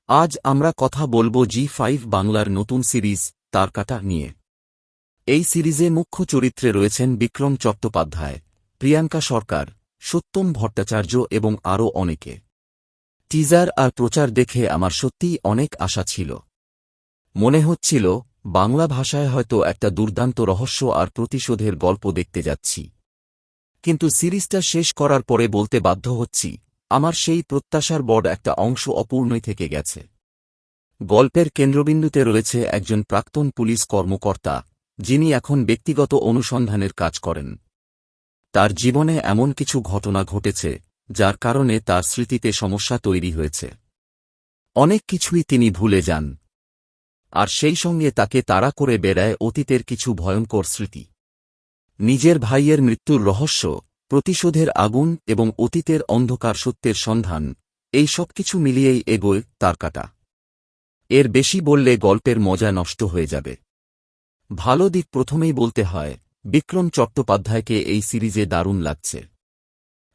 আজ আমরা কথা বলবো জি5 বাংলার নতুন সিরিজ তারকাটা নিয়ে। এই সিরিজে মুখ্য চরিত্রে রয়েছেন বিক্রম চট্টোপাধ্যায়, প্রিয়াঙ্কা সরকার, সত্যম ভট্টাচার্য এবং আরও অনেকে। টিজার আর প্রচার দেখে আমার সত্যিই অনেক আশা ছিল। মনে হচ্ছিল বাংলা ভাষায় হয়তো একটা দুর্দান্ত রহস্য আর প্রতিশোধের গল্প দেখতে যাচ্ছি। কিন্তু সিরিজটা শেষ করার পরে বলতে বাধ্য হচ্ছি, আমার সেই প্রত্যাশার বড় একটা অংশ অপূর্ণই থেকে গেছে। গল্পের কেন্দ্রবিন্দুতে রয়েছে একজন প্রাক্তন পুলিশ কর্মকর্তা, যিনি এখন ব্যক্তিগত অনুসন্ধানের কাজ করেন। তার জীবনে এমন কিছু ঘটনা ঘটেছে যার কারণে তার স্মৃতিতে সমস্যা তৈরি হয়েছে। অনেক কিছুই তিনি ভুলে যান, আর সেই সঙ্গে তাকে তাড়া করে বেড়ায় অতীতের কিছু ভয়ঙ্কর স্মৃতি। নিজের ভাইয়ের মৃত্যুর রহস্য, প্রতিশোধের আগুন এবং অতীতের অন্ধকার সত্যের সন্ধান, এই সব কিছু মিলিয়েই এগোয় তারকাটা। এর বেশি বললে গল্পের মজা নষ্ট হয়ে যাবে। ভালো দিক প্রথমেই বলতে হয়, বিক্রম চট্টোপাধ্যায়কে এই সিরিজে দারুণ লাগছে।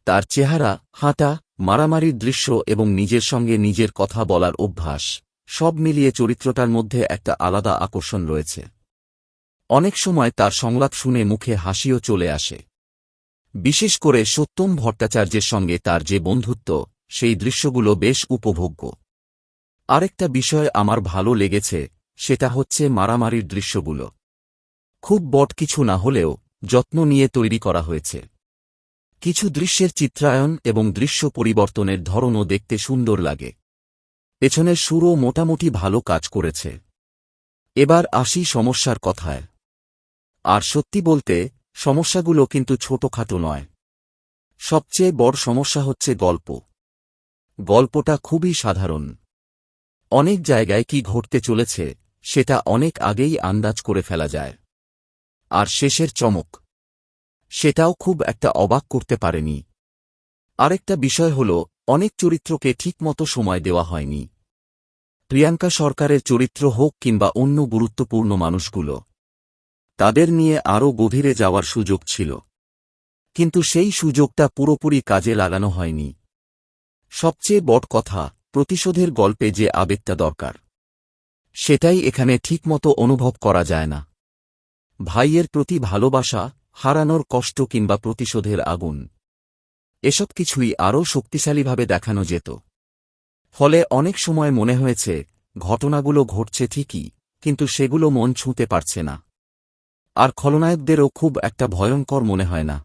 তার চেহারা, হাঁটা, মারামারির দৃশ্য এবং নিজের সঙ্গে নিজের কথা বলার অভ্যাস, সব মিলিয়ে চরিত্রটার মধ্যে একটা আলাদা আকর্ষণ রয়েছে। অনেক সময় তার সংলাপ শুনে মুখে হাসিও চলে আসে। বিশেষ করে সত্যম ভট্টাচার্যের সঙ্গে তার যে বন্ধুত্ব, সেই দৃশ্যগুলো বেশ উপভোগ্য। আরেকটা বিষয় আমার ভালো লেগেছে, সেটা হচ্ছে মারামারির দৃশ্যগুলো। খুব বড় কিছু না হলেও যত্ন নিয়ে তৈরি করা হয়েছে। কিছু দৃশ্যের চিত্রায়ন এবং দৃশ্য পরিবর্তনের ধরনও দেখতে সুন্দর লাগে। পেছনের সুরও মোটামুটি ভালো কাজ করেছে। এবার আসি সমস্যার কথায়। আর সত্যি বলতে, সমস্যাগুলো কিন্তু ছোটখাটো নয়। সবচেয়ে বড় সমস্যা হচ্ছে গল্প। গল্পটা খুবই সাধারণ। অনেক জায়গায় কি ঘটতে চলেছে সেটা অনেক আগেই আন্দাজ করে ফেলা যায়। আর শেষের চমক, সেটাও খুব একটা অবাক করতে পারেনি। আরেকটা বিষয় হল, অনেক চরিত্রকে ঠিকমতো সময় দেওয়া হয়নি। প্রিয়াঙ্কা সরকারের চরিত্র হোক কিংবা অন্য গুরুত্বপূর্ণ মানুষগুলো, তাদের নিয়ে আরও গভীরে যাওয়ার সুযোগ ছিল। কিন্তু সেই সুযোগটা পুরোপুরি কাজে লাগানো হয়নি। সবচেয়ে বড় কথা, প্রতিশোধের গল্পে যে আবেগটা দরকার, সেটাই এখানে ঠিকমতো অনুভব করা যায় না। ভাইয়ের প্রতি ভালোবাসা, হারানোর কষ্ট কিংবা প্রতিশোধের আগুন, এসব কিছুই আরও শক্তিশালীভাবে দেখানো যেত। ফলে অনেক সময় মনে হয়েছে ঘটনাগুলো ঘটছে ঠিকই, কিন্তু সেগুলো মন ছুঁতে পারছে না। আর খলনায়কদেরও খুব একটা ভয়ঙ্কর মনে হয় না।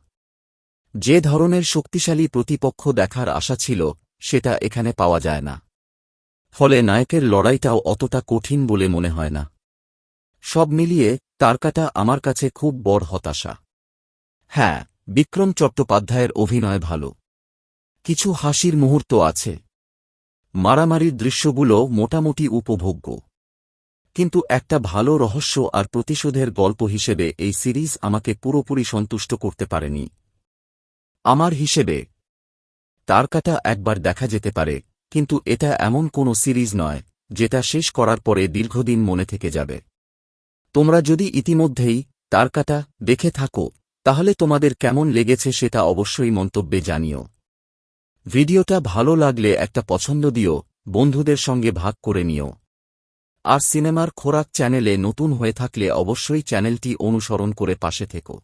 যে ধরনের শক্তিশালী প্রতিপক্ষ দেখার আশা ছিল, সেটা এখানে পাওয়া যায় না। ফলে নায়কের লড়াইটাও অতটা কঠিন বলে মনে হয় না। সব মিলিয়ে তারকাটা আমার কাছে খুব বড় হতাশা। হ্যাঁ, বিক্রম চট্টোপাধ্যায়ের অভিনয় ভালো। কিছু হাসির মুহূর্ত আছে। মারামারির দৃশ্যগুলো মোটামুটি উপভোগ্য। কিন্তু একটা ভালো রহস্য আর প্রতিশোধের গল্প হিসেবে এই সিরিজ আমাকে পুরোপুরি সন্তুষ্ট করতে পারেনি। আমার হিসেবে তারকাটা একবার দেখা যেতে পারে, কিন্তু এটা এমন কোনো সিরিজ নয় যেটা শেষ করার পরে দীর্ঘদিন মনে থেকে যাবে। তোমরা যদি ইতিমধ্যেই তারকাটা দেখে থাকো, তাহলে তোমাদের কেমন লেগেছে সেটা অবশ্যই মন্তব্যে জানিও। ভিডিওটা ভালো লাগলে একটা পছন্দ দিও, বন্ধুদের সঙ্গে ভাগ করে নিও। আর সিনেমার খোরাক চ্যানেলে নতুন হয়ে থাকলে অবশ্যই চ্যানেলটি অনুসরণ করে পাশে থেকো।